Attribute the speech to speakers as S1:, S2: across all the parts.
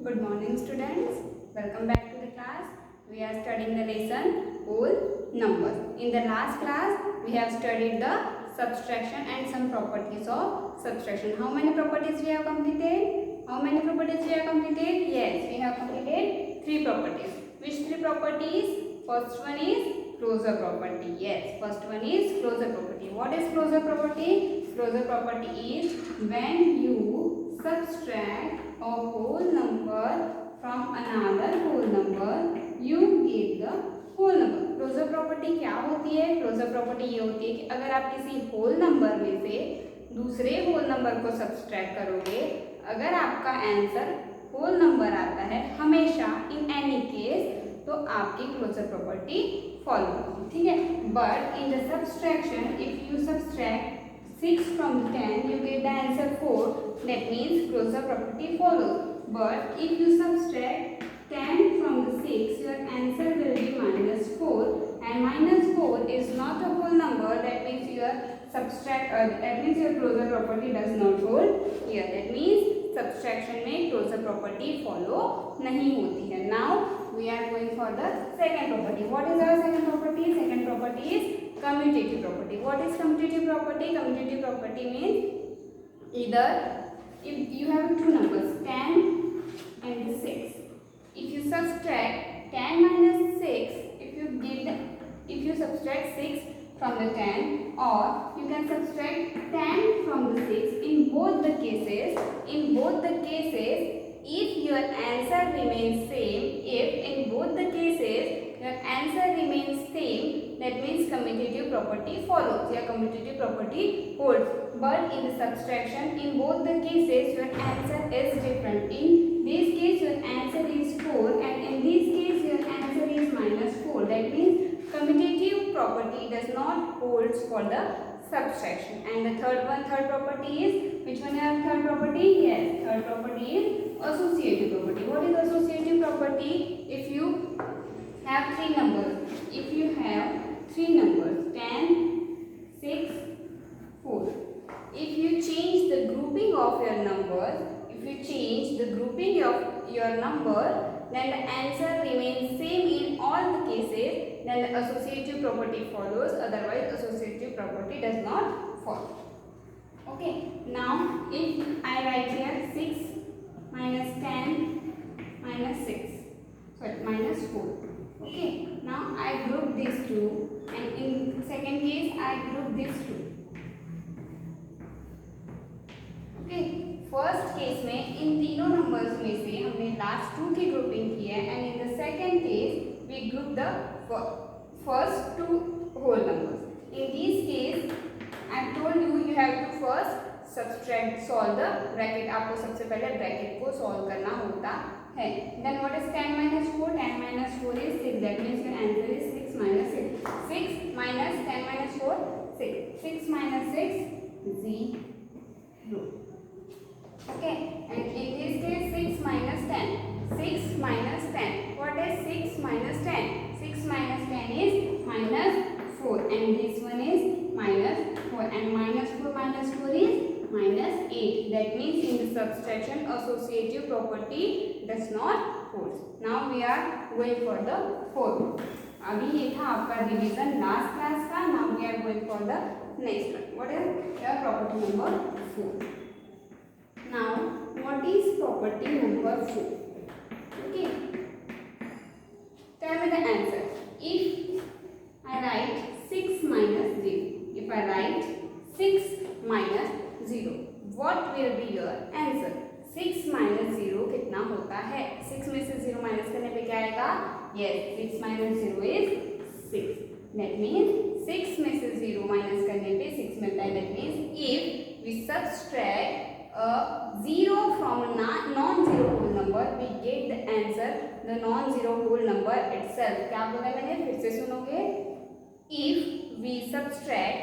S1: Good morning students. Welcome back to the class. We are studying the lesson whole numbers. In the last class we have studied the subtraction and some properties of subtraction. How many properties we have completed? Yes, we have completed 3 properties. Which 3 properties? First one is closure property. Yes, first one is closure property. What is closure property? Closure property is when you subtract a whole number from another whole number, you get the whole number. Closure property क्या होती है? Closure property ये होती है कि अगर आप किसी होल नंबर में से दूसरे होल नंबर को सब्सट्रैक्ट करोगे, अगर आपका आंसर होल नंबर आता है हमेशा इन एनी केस, तो आपकी क्लोजर प्रॉपर्टी फॉलो होगी. ठीक है. But in the subtraction if you subtract 6 from 10, you get the answer 4. That means closure property follows. But if you subtract 10 from the 6, your answer will be minus 4. And minus 4 is not a whole number. That means your closure property does not hold here. That means subtraction में closure property follow नहीं होती है. Now we are going for the second property. What is our second property? Second property is commutative property. What is commutative property? Commutative property means either if you have two numbers 10 and 6, if you subtract 10 minus 6, if you subtract 6 from the 10, or you can subtract 10 from the 6, in both the cases if your answer remains same, that means commutative property follows. Your commutative property holds. But in the subtraction, in both the cases your answer is different. In this case your answer is 4, and in this case your answer is minus 4. That means commutative property does not hold for the subtraction. And the third property is, which one is third property? Yes, third property is associative property. What is associative property? If you have three numbers, 10, 6, 4. If you change the grouping of your numbers, then the answer remains same in all the cases, then the associative property follows, otherwise associative property does not follow. Okay, now if I write here 6 minus 10 minus 6, minus 4. Okay, now I group these two, and in second case I group these two. Okay, first case में इन तीनों numbers में से हमने last to की grouping की है, and in the second case we group the first two whole numbers. In this case I told you have to first subtract solve the bracket. आपको सबसे पहले ब्रैकेट को सॉल्व करना होता है. Then what is 10 minus 4? 10 minus 4 is 6. That means your answer is 6 minus 6. 6 minus 10 minus 4, 6. 6 minus 6, 0. Okay, and in this case 6 minus 10. 6 minus 10. What is 6 minus 10? 6 minus 10 is minus 4, and this one is minus 4, and minus 4 is minus 8. That means in the subtraction associative property does not hold. Now we are going for the fourth. अभी ये था आपका division last class का. Now we are going for the next one. What is your property number 4? Now what is property number 4? Okay, tell me the answer. If I write 6 minus 0, what will be your answer? 6 minus 0 कितना होता है? 6 में से 0 minus करने पे क्या आएगा? Yes, 6 minus 0 is 6. That means 6 में से 0 माइनस करने पे 6 मिलता है. That means if we subtract a 0 from a non-zero whole number, we get the answer the non-zero whole number itself. क्या बोला मैंने? फिर से सुनोगे. If we subtract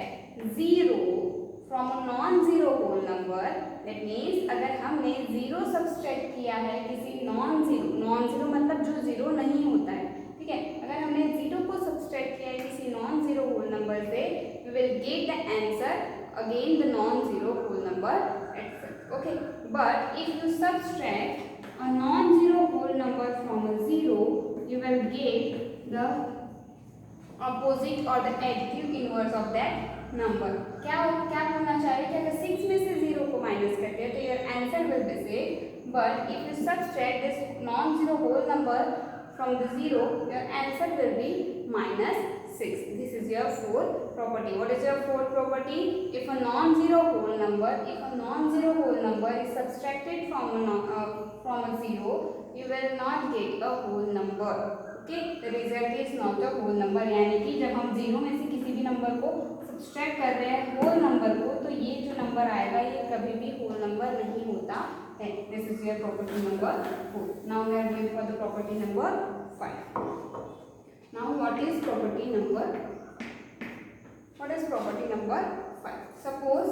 S1: 0 from a non-zero whole number, that means अगर हमने 0 subtract किया है किसी non-zero मतलब जो 0 नहीं होता है. ठीक है, अगर हमने 0 को subtract किया है किसी non-zero whole number से, we will get the answer again the non-zero whole number itself. Okay, but if you subtract a non-zero opposite or the additive inverse of that number. क्या बोलना चाह रहे हैं कि अगर 6 में से 0 को माइनस करते हैं तो your answer will be 6, but if you subtract this non-zero whole number from the 0, your answer will be minus 6. This is your fourth property. What is your fourth property? If a non-zero whole number is subtracted from a 0, you will not get a whole number. Okay, the result is not a whole number. यानी कि जब हम 0 में से किसी भी number को subtract कर रहे हैं होल नंबर को, तो ये जो नंबर आएगा ये कभी भी होल नंबर नहीं होता है. This is your property number 4. Now we are going for the property number 5. Now what is property number 5? Suppose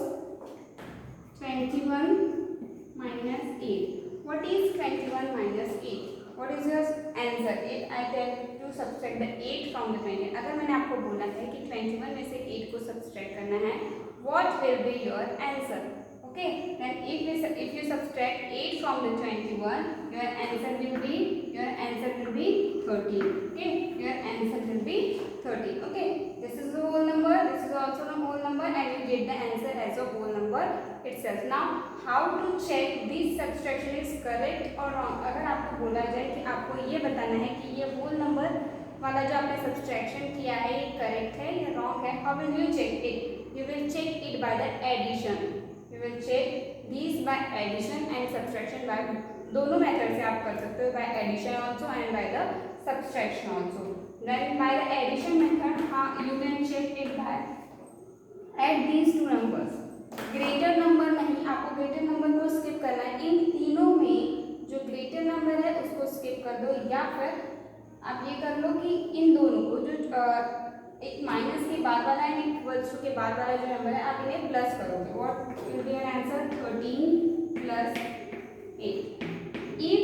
S1: 21 minus 8. What is 21 minus 8? What is your answer? If I tell you to subtract the 8 from the 20, अगर मैंने आपको बोला है कि 21 में से 8 को subtract करना है, what will be your answer? Okay, then if you subtract 8 from the 21, your answer will be 30. Okay, your answer will be 30. Okay, this is a whole number, this is also a whole number, and you get the answer as a whole number itself. Now how to check this subtraction is correct or wrong? अगर आपको बोला जाए कि आपको ये बताना है कि ये whole number वाला जो आपने सब्सट्रैक्शन किया है ये करेक्ट है या रॉन्ग है, how will you check it? You will check it by the addition. You will check these by addition and subtraction by दोनों मेथड से आप कर सकते हो, by addition also and by the subtraction also. Then by the addition method, you can check it by add these two numbers. Greater number नहीं, आपको greater number को skip करना है. इन तीनों में जो ग्रेटर नंबर है उसको स्किप कर दो, या फिर आप ये कर लो कि इन दोनों को जो एक माइनस के बाद वाला है इक्वल्स टू के बाद वाला जो नंबर है आप इन्हें प्लस करोगे. What will be your answer? 13 plus 8. If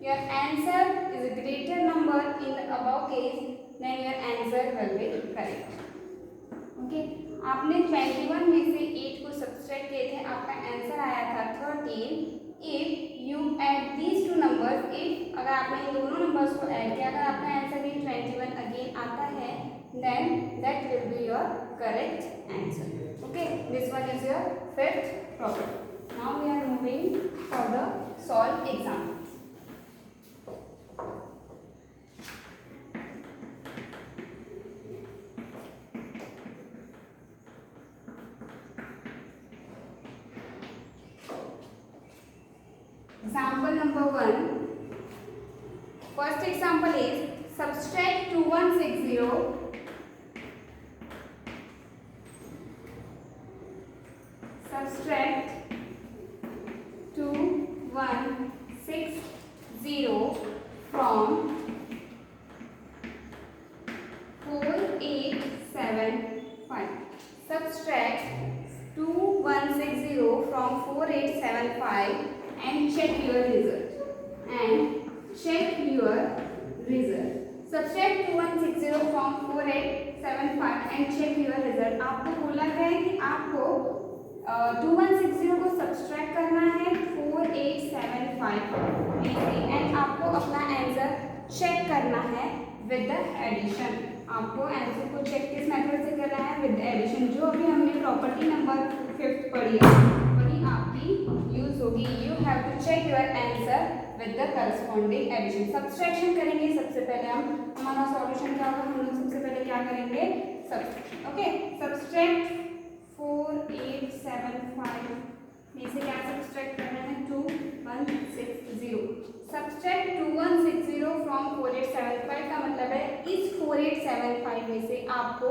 S1: your answer is a greater number in the above case, then your answer will be correct. Okay, आपने 21 में से 8 को सब्सट्रैक्ट किए थे, आपका आंसर आया था 13. If you add these two numbers, if अगर आपने इन दोनों नंबर्स को ऐड किया, अगर आपका आंसर भी 21 अगेन आता है, then that will be your correct answer. Okay, this one is your fifth property. Now we are moving for the solve example. Example number 1. First example is subtract 2160 from 4875. Subtract 2160 from 4875 and check your result. Subtract 2160 from 4875 and check your result. आपको बोला है कि आपको 2160 को subtract करना है 4875 में से, एंड आपको अपना आंसर चेक करना है विद द एडिशन. आपको आंसर को चेक किस मेथड से करना है? With the addition. जो अभी हमने प्रॉपर्टी नंबर 5 पढ़ी है वही आपकी यूज होगी. You have to check your answer with the corresponding addition. Subtraction करेंगे सबसे पहले हमारा सॉल्यूशन क्या होगा? हम लोग सबसे पहले क्या करेंगे? सब्सट्रैक्ट. ओके, सब्सट्रैक्ट 4875 में से क्या सब्सट्रैक्ट करना है? 2160. सब्सट्रैक्ट 2160 फ्रॉम 4875 का मतलब है इस 4875 में से आपको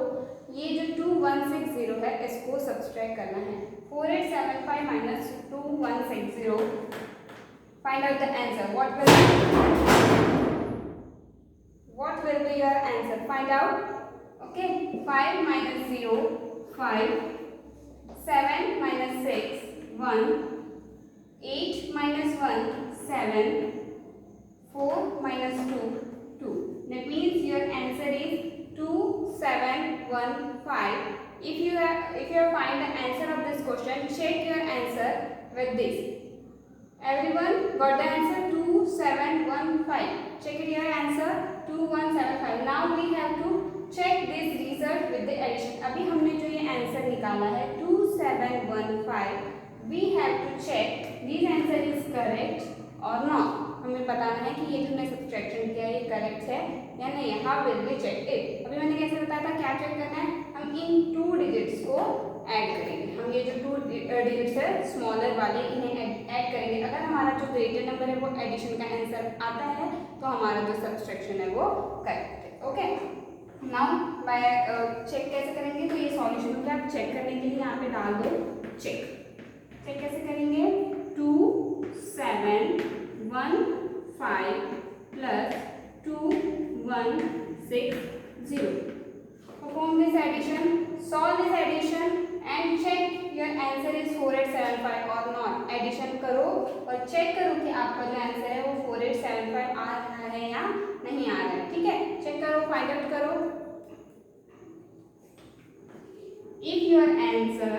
S1: ये जो 2160 है इसको सब्सट्रैक्ट करना है. 4875 minus 2160. Find out the answer. what will be your answer? Find out. Okay, 5 minus 0 5, 7 minus 6 1, 8 minus 1 7, 4 minus 2 2. That means your answer is 2715. If you have find the answer of this question, check your answer with this. Everyone got the answer? 2715. Check it your answer 2175. Now we have to check this result with the addition. अभी हमने जो ये answer निकाला है 2715, we have to check this answer is correct or not. हमें बताना है कि ये जो हमने सब्सट्रैक्शन किया है ये करेक्ट है या नहीं है. How will we check it? अभी मैंने कैसे बताया था, क्या चेक करना है, हम इन 2 डिजिट्स को ऐड करेंगे. हम ये जो 2 डिजिट्स है स्मॉलर वाले इन्हें ऐड करेंगे. अगर हमारा जो ग्रेटर नंबर है वो एडिशन का आंसर आता है तो हमारा जो सब्सट्रैक्शन है वो करेक्ट है. ओके, नाउ बाय चेक कैसे करेंगे, तो ये सॉल्यूशन को आप चेक करने के लिए यहाँ पे डाल दो चेक. चेक कैसे करेंगे, 2 7 1 5 plus 2 1 6 0. Perform this addition, solve this addition and check your answer is 4875 or not. Addition करो और चेक करो कि आपका जो आंसर है वो 4875 आ रहा है या नहीं आ रहा है. ठीक है, चेक करो, फाइंड आउट करो. If your answer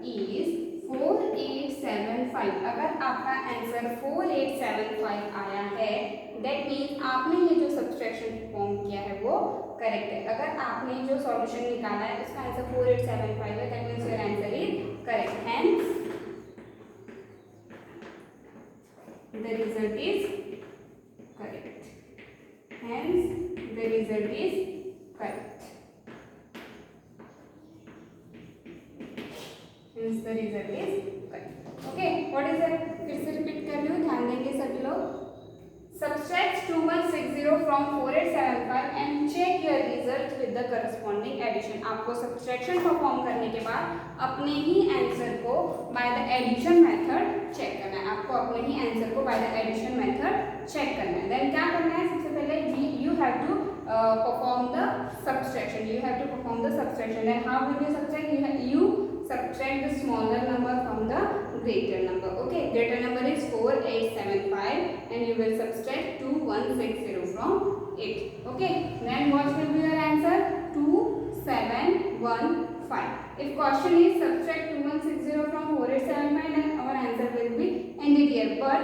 S1: is 4875, अगर आपका आंसर 4875 आया है, दैट मीन्स आपने ये जो सब्सट्रैक्शन परफॉर्म किया है वो करेक्ट है. अगर आपने जो सॉल्यूशन निकाला है उसका आंसर 4875 है, that means your answer is correct. Hence the result is correct. Hence the result is correct. Hence the result is correct. Okay, what is that? फिर से रिपीट कर रही हूँ, ध्यान देंगे सभी लोग. Subtract 2160 from 4875 and check your result with the corresponding addition. आपको सब्सट्रैक्शन परफॉर्म करने के बाद अपने ही आंसर को by the addition method check करना है. आपको अपने ही आंसर को by the addition method check करना है. देन क्या करना है, सबसे पहले you have to perform the subtraction. You have to perform the subtraction. And how will you subtract? You subtract the smaller number from the greater number. Okay, greater number is 4875 and you will subtract 2160 from it. Okay, then what will be your answer? 2715. If question is subtract 2160 from 4875, then our answer will be ended here. But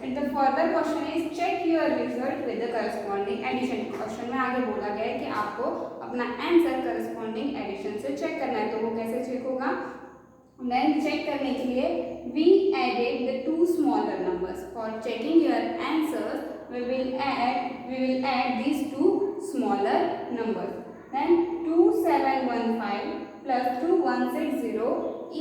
S1: the further question is check your result with the corresponding addition. Question में आगे बोला गया है कि आपको अपना answer corresponding addition से check करना है. तो वो कैसे चेक होगा? देन चेक करने के लिए we added the 2 smaller numbers. For checking your answers, we will add these 2 smaller numbers. Then 2715 plus 2160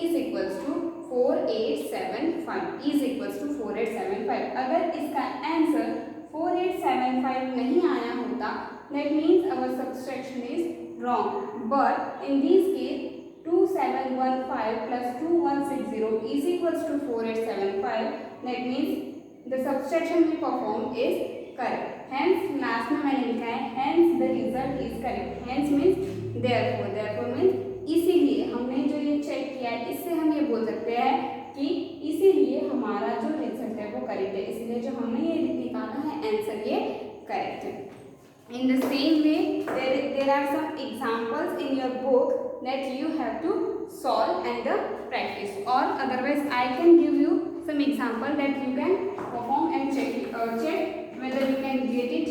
S1: is equals to 4875 is equals to 4875. अगर इसका आंसर 4875 नहीं आया होता, that means our subtraction is wrong. But in this case 2715 plus 2160 is equals to 4875. That means the subtraction we performed is correct. Hence last में मैंने लिखा है hence the result is correct. Hence means therefore means इसीलिए हमने जो ये check किया है, इससे हम ये बोल सकते हैं कि इसीलिए हमारा जो रिजल्ट है वो करेक्ट है. इसलिए जो हमने ये निकाला है आंसर ये करेक्ट है. In the same way, there are some examples in your book that you have to solve and practice. Or otherwise, I can give you some example that you can perform and check whether you can get it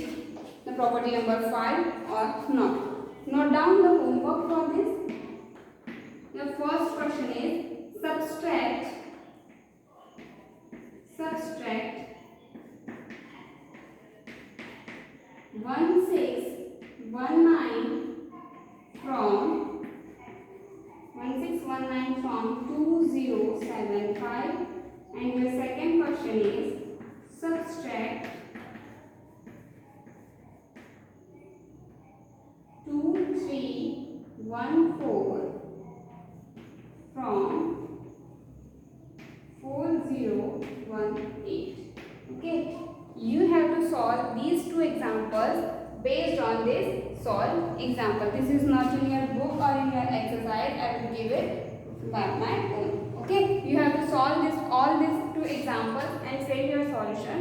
S1: the property number 5 or not. Note down the homework for this. The first question is subtract 1619 from 2075, and the second question is subtract 2314 from 4018. Okay, you have to solve these 2 examples based on this solve example. This is not in your book or in your exercise. I will give it by my own. Okay, you have to solve all these 2 examples and send your solution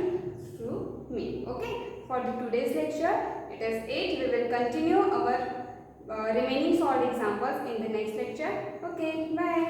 S1: to me. Okay, for the today's lecture it is 8. We will continue our remaining solved examples in the next lecture. Okay, bye.